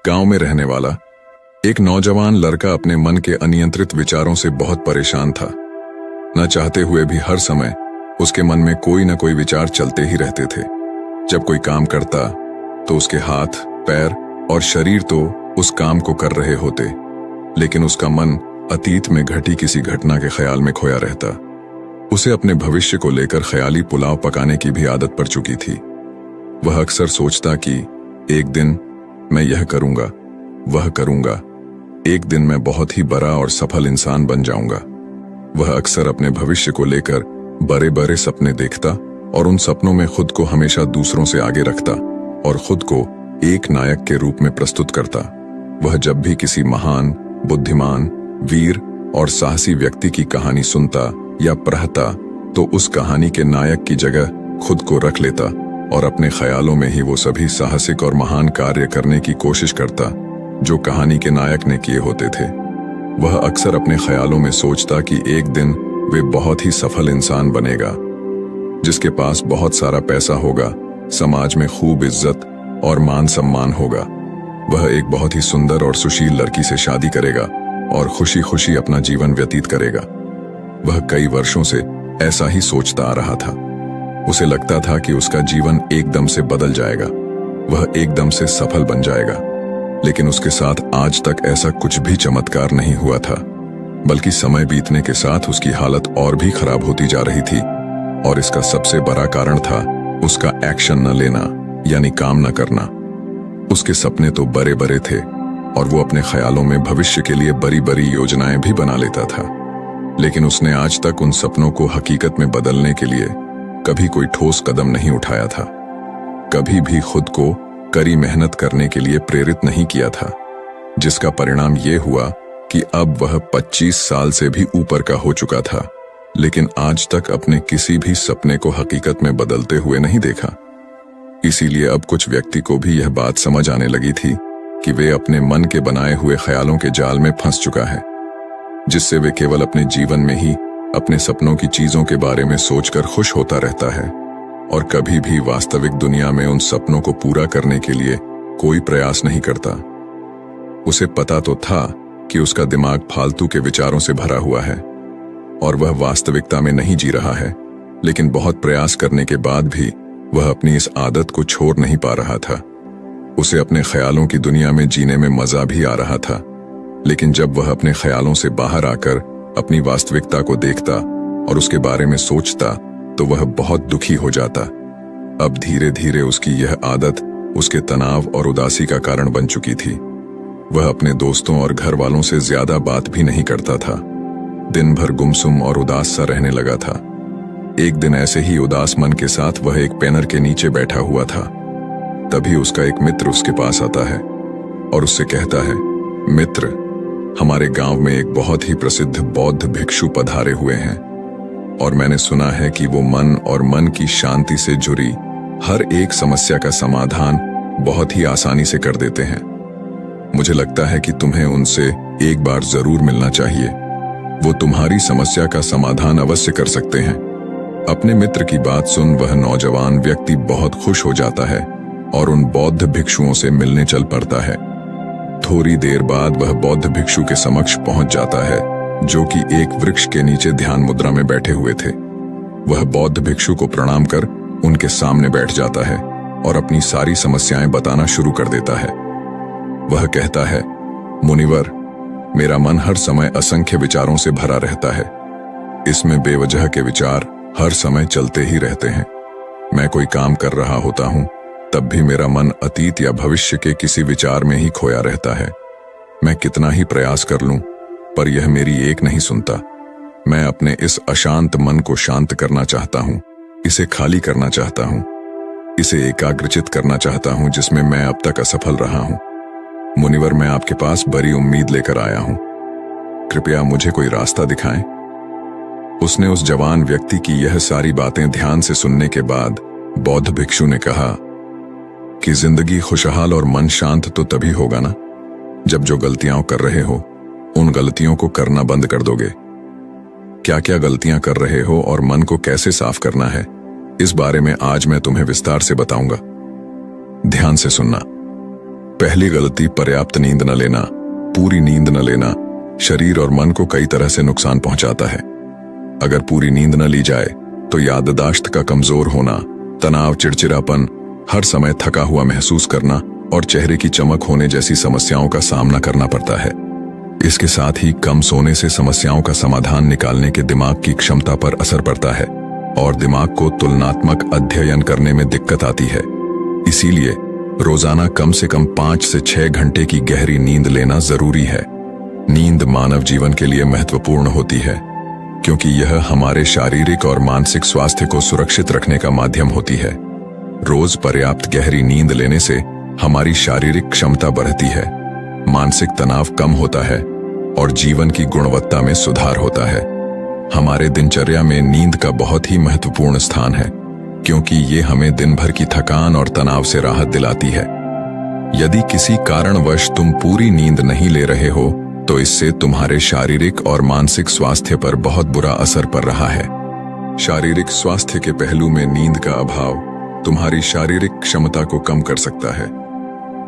गांव में रहने वाला एक नौजवान लड़का अपने मन के अनियंत्रित विचारों से बहुत परेशान था। न चाहते हुए भी हर समय उसके मन में कोई न कोई विचार चलते ही रहते थे। जब कोई काम करता तो उसके हाथ, पैर और शरीर तो उस काम को कर रहे होते, लेकिन उसका मन अतीत में घटी किसी घटना के ख्याल में खोया रहता। उसे अपने भविष्य को लेकर ख्याली पुलाव पकाने की भी आदत पड़ चुकी थी। वह अक्सर सोचता कि एक दिन मैं यह करूंगा, वह करूंगा, एक दिन मैं बहुत ही बड़ा और सफल इंसान बन जाऊंगा। वह अक्सर अपने भविष्य को लेकर बड़े बड़े सपने देखता और उन सपनों में खुद को हमेशा दूसरों से आगे रखता और खुद को एक नायक के रूप में प्रस्तुत करता। वह जब भी किसी महान, बुद्धिमान, वीर और साहसी व्यक्ति की कहानी सुनता या पढ़ता तो उस कहानी के नायक की जगह खुद को रख लेता और अपने ख्यालों में ही वो सभी साहसिक और महान कार्य करने की कोशिश करता जो कहानी के नायक ने किए होते थे। वह अक्सर अपने ख्यालों में सोचता कि एक दिन वे बहुत ही सफल इंसान बनेगा, जिसके पास बहुत सारा पैसा होगा, समाज में खूब इज्जत और मान सम्मान होगा। वह एक बहुत ही सुंदर और सुशील लड़की से शादी करेगा और खुशी खुशी अपना जीवन व्यतीत करेगा। वह कई वर्षों से ऐसा ही सोचता आ रहा था। उसे लगता था कि उसका जीवन एकदम से बदल जाएगा, वह एकदम से सफल बन जाएगा, लेकिन उसके साथ आज तक ऐसा कुछ भी चमत्कार नहीं हुआ था, बल्कि समय बीतने के साथ उसकी हालत और भी खराब होती जा रही थी। और इसका सबसे बड़ा कारण था उसका एक्शन न लेना, यानी काम न करना। उसके सपने तो बड़े बड़े थे और वो अपने ख्यालों में भविष्य के लिए बड़ी बड़ी योजनाएं भी बना लेता था, लेकिन उसने आज तक उन सपनों को हकीकत में बदलने के लिए कभी कोई ठोस कदम नहीं उठाया था। कभी भी खुद को कड़ी मेहनत करने के लिए प्रेरित नहीं किया था, जिसका परिणाम ये हुआ कि अब वह 25 साल से भी ऊपर का हो चुका था, लेकिन आज तक अपने किसी भी सपने को हकीकत में बदलते हुए नहीं देखा। इसीलिए अब कुछ व्यक्ति को भी यह बात समझ आने लगी थी कि वे अपने मन के बनाए हुए ख्यालों के जाल में फंस चुका है, जिससे वे केवल अपने जीवन में ही अपने सपनों की चीजों के बारे में सोचकर खुश होता रहता है और कभी भी वास्तविक दुनिया में उन सपनों को पूरा करने के लिए कोई प्रयास नहीं करता। उसे पता तो था कि उसका दिमाग फालतू के विचारों से भरा हुआ है और वह वास्तविकता में नहीं जी रहा है, लेकिन बहुत प्रयास करने के बाद भी वह अपनी इस आदत को छोड़ नहीं पा रहा था। उसे अपने ख्यालों की दुनिया में जीने में मजा भी आ रहा था, लेकिन जब वह अपने ख्यालों से बाहर आकर अपनी वास्तविकता को देखता और उसके बारे में सोचता तो वह बहुत दुखी हो जाता। अब धीरे धीरे उसकी यह आदत उसके तनाव और उदासी का कारण बन चुकी थी। वह अपने दोस्तों और घर वालों से ज्यादा बात भी नहीं करता था। दिन भर गुमसुम और उदास सा रहने लगा था। एक दिन ऐसे ही उदास मन के साथ वह एक पेनर के नीचे बैठा हुआ था। तभी उसका एक मित्र उसके पास आता है और उससे कहता है, मित्र, हमारे गांव में एक बहुत ही प्रसिद्ध बौद्ध भिक्षु पधारे हुए हैं और मैंने सुना है कि वो मन और मन की शांति से जुड़ी हर एक समस्या का समाधान बहुत ही आसानी से कर देते हैं। मुझे लगता है कि तुम्हें उनसे एक बार जरूर मिलना चाहिए। वो तुम्हारी समस्या का समाधान अवश्य कर सकते हैं। अपने मित्र की बात सुन वह नौजवान व्यक्ति बहुत खुश हो जाता है और उन बौद्ध भिक्षुओं से मिलने चल पड़ता है। थोड़ी देर बाद वह बौद्ध भिक्षु के समक्ष पहुंच जाता है, जो कि एक वृक्ष के नीचे ध्यान मुद्रा में बैठे हुए थे। वह बौद्ध भिक्षु को प्रणाम कर उनके सामने बैठ जाता है और अपनी सारी समस्याएं बताना शुरू कर देता है। वह कहता है, मुनिवर, मेरा मन हर समय असंख्य विचारों से भरा रहता है। इसमें बेवजह के विचार हर समय चलते ही रहते हैं। मैं कोई काम कर रहा होता हूं तब भी मेरा मन अतीत या भविष्य के किसी विचार में ही खोया रहता है। मैं कितना ही प्रयास कर लूं पर यह मेरी एक नहीं सुनता। मैं अपने इस अशांत मन को शांत करना चाहता हूं, इसे खाली करना चाहता हूं, इसे एकाग्रचित करना चाहता हूं जिसमें मैं अब तक असफल रहा हूं। मुनिवर, मैं आपके पास बड़ी उम्मीद लेकर आया हूं, कृपया मुझे कोई रास्ता दिखाएं। उसने उस जवान व्यक्ति की यह सारी बातें ध्यान से सुनने के बाद बौद्ध भिक्षु ने कहा कि जिंदगी खुशहाल और मन शांत तो तभी होगा ना जब जो गलतियां कर रहे हो उन गलतियों को करना बंद कर दोगे। क्या क्या गलतियां कर रहे हो और मन को कैसे साफ करना है, इस बारे में आज मैं तुम्हें विस्तार से बताऊंगा। ध्यान से सुनना। पहली गलती, पर्याप्त नींद न लेना। पूरी नींद न लेना शरीर और मन को कई तरह से नुकसान पहुंचाता है। अगर पूरी नींद न ली जाए तो याददाश्त का कमजोर होना, तनाव, चिड़चिड़ापन, हर समय थका हुआ महसूस करना और चेहरे की चमक होने जैसी समस्याओं का सामना करना पड़ता है। इसके साथ ही कम सोने से समस्याओं का समाधान निकालने के दिमाग की क्षमता पर असर पड़ता है और दिमाग को तुलनात्मक अध्ययन करने में दिक्कत आती है। इसीलिए रोजाना कम से कम 5 से 6 घंटे की गहरी नींद लेना जरूरी है। नींद मानव जीवन के लिए महत्वपूर्ण होती है क्योंकि यह हमारे शारीरिक और मानसिक स्वास्थ्य को सुरक्षित रखने का माध्यम होती है। रोज पर्याप्त गहरी नींद लेने से हमारी शारीरिक क्षमता बढ़ती है, मानसिक तनाव कम होता है और जीवन की गुणवत्ता में सुधार होता है। हमारे दिनचर्या में नींद का बहुत ही महत्वपूर्ण स्थान है क्योंकि ये हमें दिन भर की थकान और तनाव से राहत दिलाती है। यदि किसी कारणवश तुम पूरी नींद नहीं ले रहे हो तो इससे तुम्हारे शारीरिक और मानसिक स्वास्थ्य पर बहुत बुरा असर पड़ रहा है। शारीरिक स्वास्थ्य के पहलू में नींद का अभाव तुम्हारी शारीरिक क्षमता को कम कर सकता है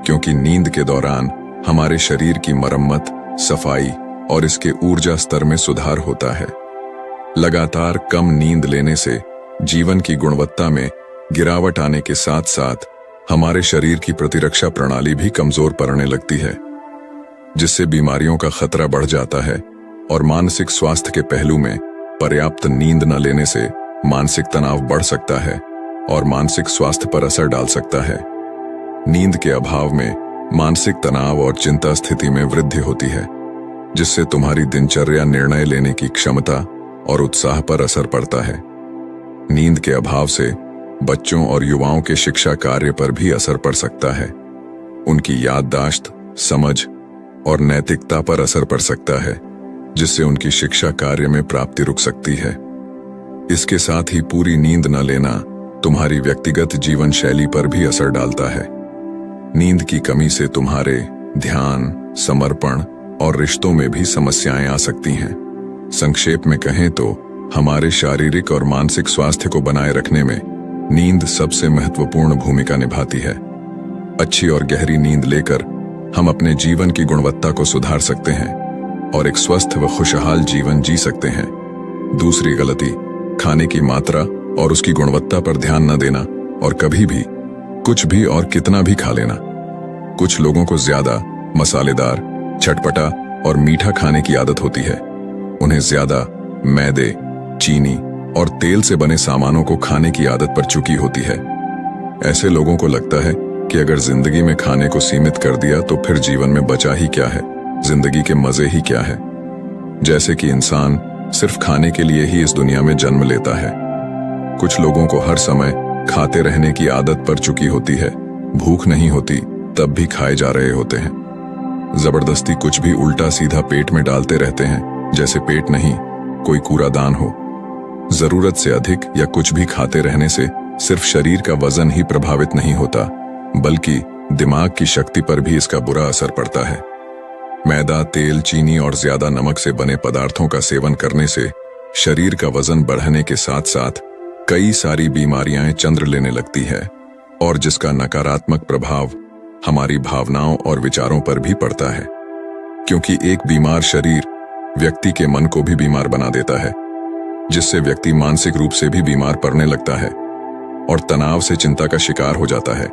क्योंकि नींद के दौरान हमारे शरीर की मरम्मत, सफाई और इसके ऊर्जा स्तर में सुधार होता है। लगातार कम नींद लेने से जीवन की गुणवत्ता में गिरावट आने के साथ साथ हमारे शरीर की प्रतिरक्षा प्रणाली भी कमजोर पड़ने लगती है, जिससे बीमारियों का खतरा बढ़ जाता है। और मानसिक स्वास्थ्य के पहलू में पर्याप्त नींद न लेने से मानसिक तनाव बढ़ सकता है और मानसिक स्वास्थ्य पर असर डाल सकता है। नींद के अभाव में मानसिक तनाव और चिंता स्थिति में वृद्धि होती है, जिससे तुम्हारी दिनचर्या, निर्णय लेने की क्षमता और उत्साह पर असर पड़ता है। नींद के अभाव से बच्चों और युवाओं के शिक्षा कार्य पर भी असर पड़ सकता है। उनकी याददाश्त, समझ और नैतिकता पर असर पड़ सकता है, जिससे उनकी शिक्षा कार्य में प्राप्ति रुक सकती है। इसके साथ ही पूरी नींद न लेना तुम्हारी व्यक्तिगत जीवन शैली पर भी असर डालता है। नींद की कमी से तुम्हारे ध्यान, समर्पण और रिश्तों में भी समस्याएं आ सकती हैं। संक्षेप में कहें तो हमारे शारीरिक और मानसिक स्वास्थ्य को बनाए रखने में नींद सबसे महत्वपूर्ण भूमिका निभाती है। अच्छी और गहरी नींद लेकर हम अपने जीवन की गुणवत्ता को सुधार सकते हैं और एक स्वस्थ व खुशहाल जीवन जी सकते हैं। दूसरी गलती, खाने की मात्रा और उसकी गुणवत्ता पर ध्यान न देना और कभी भी कुछ भी और कितना भी खा लेना। कुछ लोगों को ज्यादा मसालेदार, चटपटा और मीठा खाने की आदत होती है। उन्हें ज्यादा मैदे, चीनी और तेल से बने सामानों को खाने की आदत पड़ चुकी होती है। ऐसे लोगों को लगता है कि अगर जिंदगी में खाने को सीमित कर दिया तो फिर जीवन में बचा ही क्या है, जिंदगी के मजे ही क्या है। जैसे कि इंसान सिर्फ खाने के लिए ही इस दुनिया में जन्म लेता है। कुछ लोगों को हर समय खाते रहने की आदत पड़ चुकी होती है। भूख नहीं होती तब भी खाए जा रहे होते हैं। जबरदस्ती कुछ भी उल्टा सीधा पेट में डालते रहते हैं, जैसे पेट नहीं कोई कूड़ादान हो। जरूरत से अधिक या कुछ भी खाते रहने से सिर्फ शरीर का वजन ही प्रभावित नहीं होता, बल्कि दिमाग की शक्ति पर भी इसका बुरा असर पड़ता है। मैदा, तेल, चीनी और ज्यादा नमक से बने पदार्थों का सेवन करने से शरीर का वजन बढ़ने के साथ साथ कई सारी बीमारियां चंद्र लेने लगती है और जिसका नकारात्मक प्रभाव हमारी भावनाओं और विचारों पर भी पड़ता है, क्योंकि एक बीमार शरीर व्यक्ति के मन को भी बीमार बना देता है, जिससे व्यक्ति मानसिक रूप से भी बीमार पड़ने लगता है और तनाव से चिंता का शिकार हो जाता है।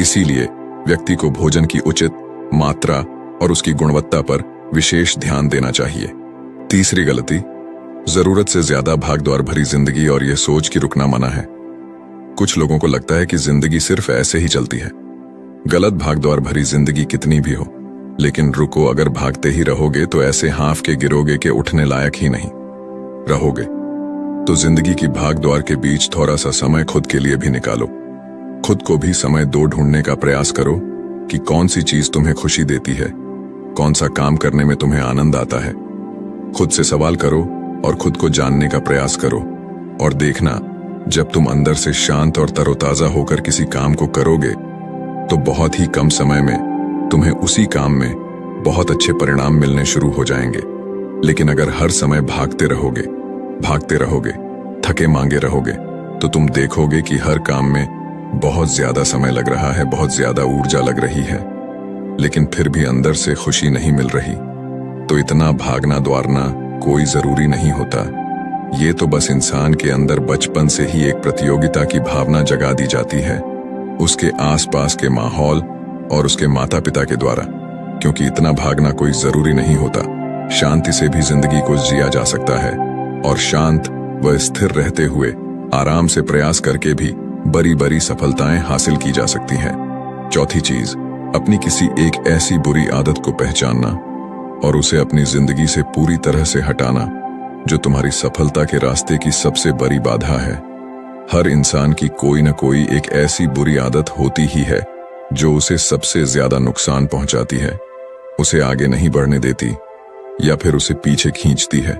इसीलिए व्यक्ति को भोजन की उचित मात्रा और उसकी गुणवत्ता पर विशेष ध्यान देना चाहिए। तीसरी गलती, जरूरत से ज्यादा भागदौड़ भरी जिंदगी और यह सोच कि रुकना मना है। कुछ लोगों को लगता है कि जिंदगी सिर्फ ऐसे ही चलती है। गलत भागदौड़ भरी जिंदगी कितनी भी हो, लेकिन रुको, अगर भागते ही रहोगे तो ऐसे हाँफ के गिरोगे कि उठने लायक ही नहीं रहोगे। तो जिंदगी की भागदौड़ के बीच थोड़ा सा समय खुद के लिए भी निकालो। खुद को भी समय दो ढूंढने का प्रयास करो कि कौन सी चीज तुम्हें खुशी देती है, कौन सा काम करने में तुम्हें आनंद आता है। खुद से सवाल करो और खुद को जानने का प्रयास करो और देखना, जब तुम अंदर से शांत और तरोताजा होकर किसी काम को करोगे तो बहुत ही कम समय में तुम्हें उसी काम में बहुत अच्छे परिणाम मिलने शुरू हो जाएंगे। लेकिन अगर हर समय भागते रहोगे, थके मांगे रहोगे, तो तुम देखोगे कि हर काम में बहुत ज्यादा समय लग रहा है, बहुत ज्यादा ऊर्जा लग रही है, लेकिन फिर भी अंदर से खुशी नहीं मिल रही, तो इतना भागना दौड़ना कोई जरूरी नहीं होता। ये तो बस इंसान के अंदर बचपन से ही एक प्रतियोगिता की भावना जगा दी जाती है, उसके आसपास के माहौल और उसके माता पिता के द्वारा। क्योंकि इतना भागना कोई जरूरी नहीं होता, शांति से भी जिंदगी को जिया जा सकता है, और शांत व स्थिर रहते हुए आराम से प्रयास करके भी बड़ी बड़ी सफलताएं हासिल की जा सकती हैं। चौथी चीज, अपनी किसी एक ऐसी बुरी आदत को पहचानना और उसे अपनी जिंदगी से पूरी तरह से हटाना जो तुम्हारी सफलता के रास्ते की सबसे बड़ी बाधा है। हर इंसान की कोई न कोई एक ऐसी बुरी आदत होती ही है जो उसे सबसे ज्यादा नुकसान पहुंचाती है, उसे आगे नहीं बढ़ने देती या फिर उसे पीछे खींचती है।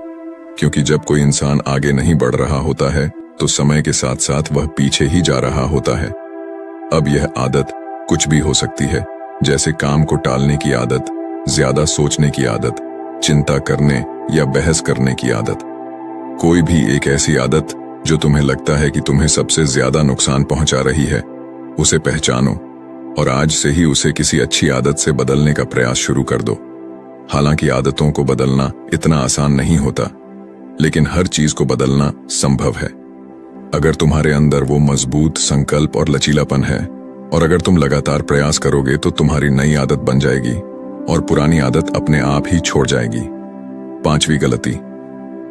क्योंकि जब कोई इंसान आगे नहीं बढ़ रहा होता है तो समय के साथ साथ वह पीछे ही जा रहा होता है। अब यह आदत कुछ भी हो सकती है, जैसे काम को टालने की आदत, ज्यादा सोचने की आदत, चिंता करने या बहस करने की आदत। कोई भी एक ऐसी आदत जो तुम्हें लगता है कि तुम्हें सबसे ज्यादा नुकसान पहुंचा रही है, उसे पहचानो और आज से ही उसे किसी अच्छी आदत से बदलने का प्रयास शुरू कर दो। हालांकि आदतों को बदलना इतना आसान नहीं होता, लेकिन हर चीज को बदलना संभव है अगर तुम्हारे अंदर वो मजबूत संकल्प और लचीलापन है। और अगर तुम लगातार प्रयास करोगे तो तुम्हारी नई आदत बन जाएगी और पुरानी आदत अपने आप ही छोड़ जाएगी। पांचवी गलती,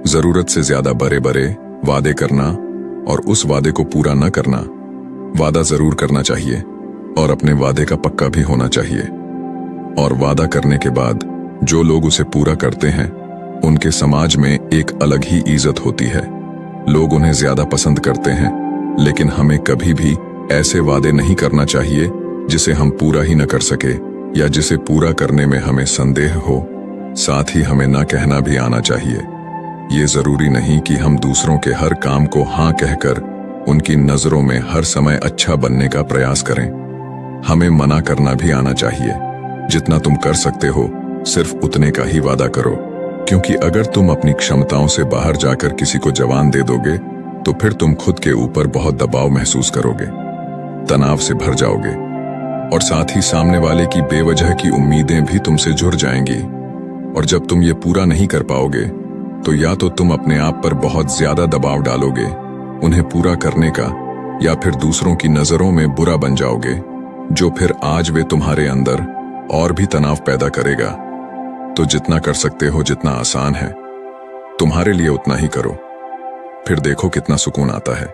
जरूरत से ज्यादा बड़े बड़े वादे करना और उस वादे को पूरा न करना। वादा जरूर करना चाहिए और अपने वादे का पक्का भी होना चाहिए, और वादा करने के बाद जो लोग उसे पूरा करते हैं उनके समाज में एक अलग ही इज्जत होती है। लोग उन्हें ज्यादा पसंद करते हैं, लेकिन हमें कभी भी ऐसे वादे नहीं करना चाहिए जिसे हम पूरा ही न कर सके या जिसे पूरा करने में हमें संदेह हो। साथ ही हमें ना कहना भी आना चाहिए। ये जरूरी नहीं कि हम दूसरों के हर काम को हाँ कहकर उनकी नजरों में हर समय अच्छा बनने का प्रयास करें। हमें मना करना भी आना चाहिए। जितना तुम कर सकते हो सिर्फ उतने का ही वादा करो, क्योंकि अगर तुम अपनी क्षमताओं से बाहर जाकर किसी को जवान दे दोगे तो फिर तुम खुद के ऊपर बहुत दबाव महसूस करोगे, तनाव से भर जाओगे, और साथ ही सामने वाले की बेवजह की उम्मीदें भी तुमसे जुड़ जाएंगी। और जब तुम ये पूरा नहीं कर पाओगे तो या तो तुम अपने आप पर बहुत ज्यादा दबाव डालोगे उन्हें पूरा करने का, या फिर दूसरों की नजरों में बुरा बन जाओगे, जो फिर आज वे तुम्हारे अंदर और भी तनाव पैदा करेगा। तो जितना कर सकते हो, जितना आसान है तुम्हारे लिए उतना ही करो, फिर देखो कितना सुकून आता है।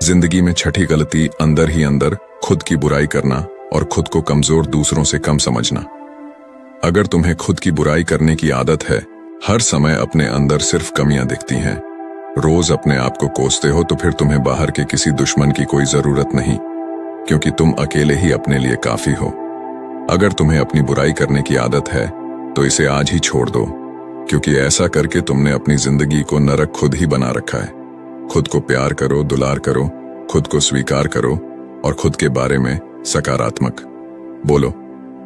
जिंदगी में छठी गलती, अंदर ही अंदर खुद की बुराई करना और खुद को कमजोर दूसरों से कम समझना। अगर तुम्हें खुद की बुराई करने की आदत है, हर समय अपने अंदर सिर्फ कमियां दिखती हैं, रोज अपने आप को कोसते हो, तो फिर तुम्हें बाहर के किसी दुश्मन की कोई जरूरत नहीं, क्योंकि तुम अकेले ही अपने लिए काफी हो। अगर तुम्हें अपनी बुराई करने की आदत है तो इसे आज ही छोड़ दो, क्योंकि ऐसा करके तुमने अपनी जिंदगी को नरक खुद ही बना रखा है। खुद को प्यार करो, दुलार करो, खुद को स्वीकार करो और खुद के बारे में सकारात्मक बोलो।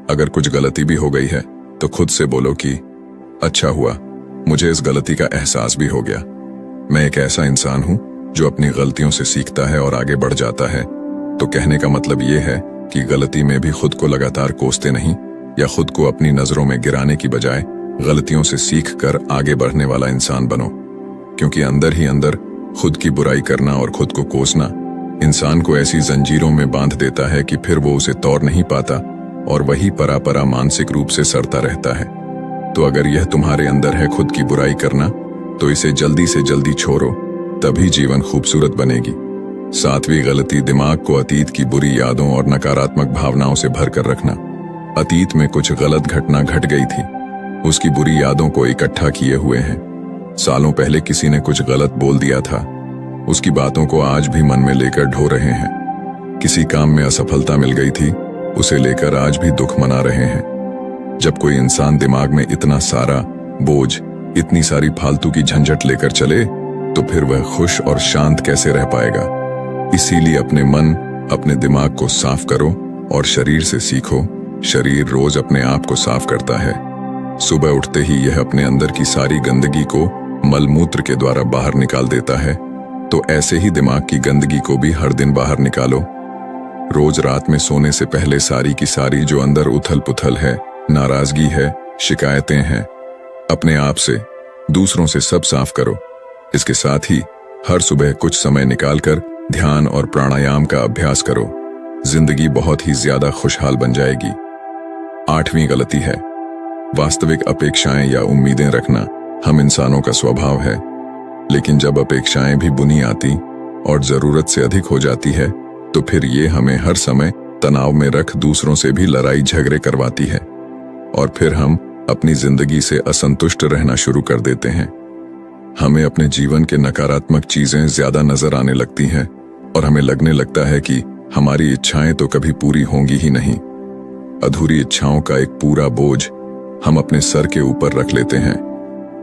अगर कुछ गलती भी हो गई है तो खुद से बोलो कि अच्छा हुआ, मुझे इस गलती का एहसास भी हो गया। मैं एक ऐसा इंसान हूं जो अपनी गलतियों से सीखता है और आगे बढ़ जाता है। तो कहने का मतलब ये है कि गलती में भी खुद को लगातार कोसते नहीं, या खुद को अपनी नजरों में गिराने की बजाय गलतियों से सीख कर आगे बढ़ने वाला इंसान बनो। क्योंकि अंदर ही अंदर खुद की बुराई करना और खुद को कोसना इंसान को ऐसी जंजीरों में बांध देता है कि फिर वो उसे तोड़ नहीं पाता और वही परा मानसिक रूप से सड़ता रहता है। तो अगर यह तुम्हारे अंदर है खुद की बुराई करना, तो इसे जल्दी से जल्दी छोड़ो, तभी जीवन खूबसूरत बनेगी। सातवीं गलती, दिमाग को अतीत की बुरी यादों और नकारात्मक भावनाओं से भरकर रखना। अतीत में कुछ गलत घटना घट गई थी, उसकी बुरी यादों को इकट्ठा किए हुए हैं। सालों पहले किसी ने कुछ गलत बोल दिया था, उसकी बातों को आज भी मन में लेकर ढो रहे हैं। किसी काम में असफलता मिल गई थी, उसे लेकर आज भी दुख मना रहे हैं। जब कोई इंसान दिमाग में इतना सारा बोझ, इतनी सारी फालतू की झंझट लेकर चले, तो फिर वह खुश और शांत कैसे रह पाएगा। इसीलिए अपने मन, अपने दिमाग को साफ करो और शरीर से सीखो। शरीर रोज अपने आप को साफ करता है। सुबह उठते ही यह अपने अंदर की सारी गंदगी को मलमूत्र के द्वारा बाहर निकाल देता है। तो ऐसे ही दिमाग की गंदगी को भी हर दिन बाहर निकालो। रोज रात में सोने से पहले सारी की सारी जो अंदर उथल पुथल है, नाराजगी है, शिकायतें हैं, अपने आप से, दूसरों से सब साफ करो। इसके साथ ही हर सुबह कुछ समय निकालकर ध्यान और प्राणायाम का अभ्यास करो। जिंदगी बहुत ही ज्यादा खुशहाल बन जाएगी। 8वीं गलती है वास्तविक अपेक्षाएं या उम्मीदें रखना। हम इंसानों का स्वभाव है, लेकिन जब अपेक्षाएं भी बुनी आती और जरूरत से अधिक हो जाती है तो फिर ये हमें हर समय तनाव में रख दूसरों से भी लड़ाई झगड़े करवाती है और फिर हम अपनी जिंदगी से असंतुष्ट रहना शुरू कर देते हैं। हमें अपने जीवन के नकारात्मक चीजें ज्यादा नजर आने लगती हैं और हमें लगने लगता है कि हमारी इच्छाएं तो कभी पूरी होंगी ही नहीं। अधूरी इच्छाओं का एक पूरा बोझ हम अपने सर के ऊपर रख लेते हैं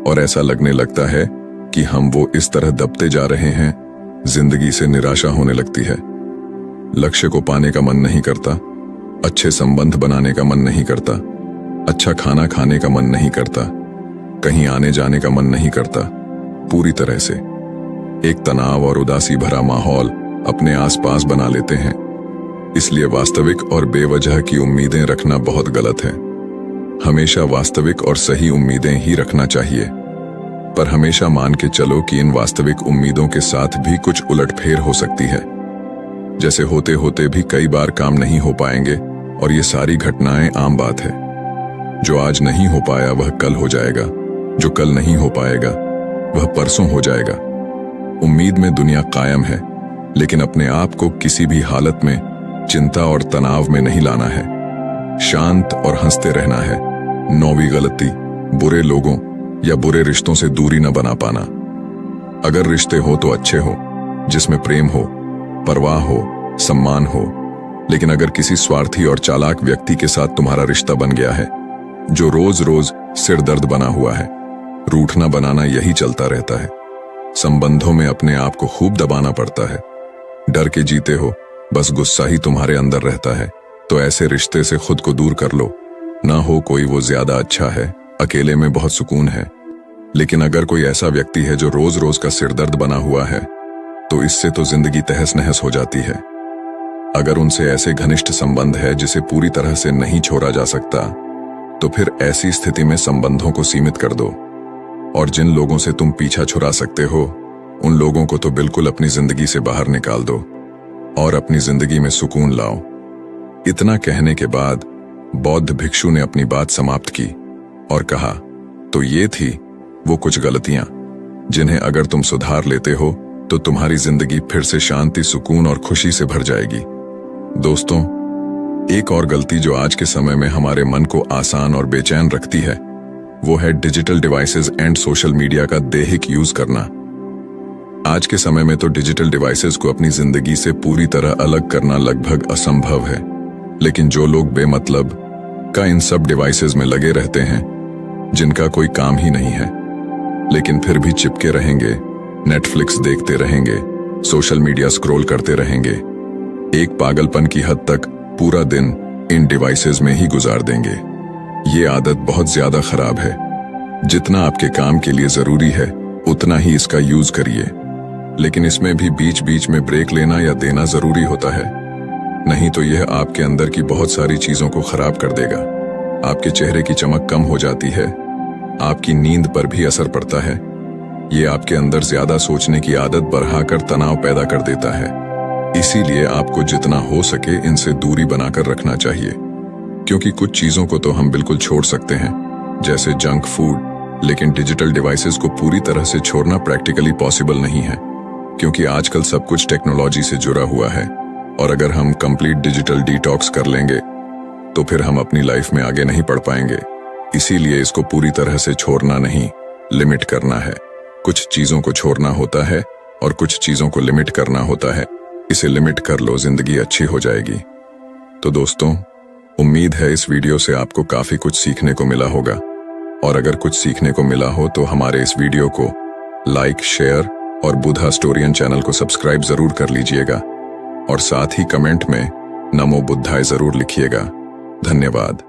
और ऐसा लगने लगता है कि हम वो इस तरह दबते जा रहे हैं, जिंदगी से निराशा होने लगती है। लक्ष्य को पाने का मन नहीं करता, अच्छे संबंध बनाने का मन नहीं करता, अच्छा खाना खाने का मन नहीं करता, कहीं आने जाने का मन नहीं करता। पूरी तरह से एक तनाव और उदासी भरा माहौल अपने आसपास बना लेते हैं। इसलिए वास्तविक और बेवजह की उम्मीदें रखना बहुत गलत है। हमेशा वास्तविक और सही उम्मीदें ही रखना चाहिए, पर हमेशा मान के चलो कि इन वास्तविक उम्मीदों के साथ भी कुछ उलटफेर हो सकती है। जैसे होते होते भी कई बार काम नहीं हो पाएंगे और ये सारी घटनाएं आम बात है। जो आज नहीं हो पाया वह कल हो जाएगा, जो कल नहीं हो पाएगा वह परसों हो जाएगा। उम्मीद में दुनिया कायम है, लेकिन अपने आप को किसी भी हालत में चिंता और तनाव में नहीं लाना है। शांत और हंसते रहना है। 9वीं गलती, बुरे लोगों या बुरे रिश्तों से दूरी न बना पाना। अगर रिश्ते हो तो अच्छे हो, जिसमें प्रेम हो, परवाह हो, सम्मान हो, लेकिन अगर किसी स्वार्थी और चालाक व्यक्ति के साथ तुम्हारा रिश्ता बन गया है जो रोज रोज सिर दर्द बना हुआ है, रूठना बनाना यही चलता रहता है। संबंधों में अपने आप को खूब दबाना पड़ता है, डर के जीते हो, बस गुस्सा ही तुम्हारे अंदर रहता है, तो ऐसे रिश्ते से खुद को दूर कर लो। ना हो कोई वो ज्यादा अच्छा है, अकेले में बहुत सुकून है। लेकिन अगर कोई ऐसा व्यक्ति है जो रोज रोज का सिरदर्द बना हुआ है, तो इससे तो जिंदगी तहस नहस हो जाती है। अगर उनसे ऐसे घनिष्ठ संबंध है जिसे पूरी तरह से नहीं छोड़ा जा सकता, तो फिर ऐसी स्थिति में संबंधों को सीमित कर दो और जिन लोगों से तुम पीछा छुड़ा सकते हो उन लोगों को तो बिल्कुल अपनी जिंदगी से बाहर निकाल दो और अपनी जिंदगी में सुकून लाओ। इतना कहने के बाद बौद्ध भिक्षु ने अपनी बात समाप्त की और कहा, तो ये थी वो कुछ गलतियां जिन्हें अगर तुम सुधार लेते हो तो तुम्हारी जिंदगी फिर से शांति, सुकून और खुशी से भर जाएगी। दोस्तों, एक और गलती जो आज के समय में हमारे मन को आसान और बेचैन रखती है वो है digital devices and social media का दैहिक यूज करना। आज के समय में तो डिजिटल डिवाइसेस को अपनी जिंदगी से पूरी तरह अलग करना लगभग असंभव है, लेकिन जो लोग बेमतलब का इन सब डिवाइसेस में लगे रहते हैं जिनका कोई काम ही नहीं है, लेकिन फिर भी चिपके रहेंगे, नेटफ्लिक्स देखते रहेंगे, सोशल मीडिया स्क्रॉल करते रहेंगे, एक पागलपन की हद तक पूरा दिन इन डिवाइसेस में ही गुजार देंगे। ये आदत बहुत ज्यादा खराब है। जितना आपके काम के लिए जरूरी है उतना ही इसका यूज करिए, लेकिन इसमें भी बीच बीच में ब्रेक लेना या देना जरूरी होता है, नहीं तो यह आपके अंदर की बहुत सारी चीजों को खराब कर देगा। आपके चेहरे की चमक कम हो जाती है, आपकी नींद पर भी असर पड़ता है। ये आपके अंदर ज्यादा सोचने की आदत बढ़ाकर तनाव पैदा कर देता है। इसीलिए आपको जितना हो सके इनसे दूरी बनाकर रखना चाहिए, क्योंकि कुछ चीजों को तो हम बिल्कुल छोड़ सकते हैं, जैसे जंक फूड, लेकिन डिजिटल डिवाइसेस को पूरी तरह से छोड़ना प्रैक्टिकली पॉसिबल नहीं है, क्योंकि आजकल सब कुछ टेक्नोलॉजी से जुड़ा हुआ है और अगर हम कंप्लीट डिजिटल डिटॉक्स कर लेंगे तो फिर हम अपनी लाइफ में आगे नहीं बढ़ पाएंगे। इसीलिए इसको पूरी तरह से छोड़ना नहीं, लिमिट करना है। कुछ चीजों को छोड़ना होता है और कुछ चीजों को लिमिट करना होता है। इसे लिमिट कर लो, जिंदगी अच्छी हो जाएगी। तो दोस्तों, उम्मीद है इस वीडियो से आपको काफी कुछ सीखने को मिला होगा, और अगर कुछ सीखने को मिला हो तो हमारे इस वीडियो को लाइक, शेयर और बुधा स्टोरियन चैनल को सब्सक्राइब जरूर कर लीजिएगा और साथ ही कमेंट में नमो बुद्धाय जरूर लिखिएगा। धन्यवाद।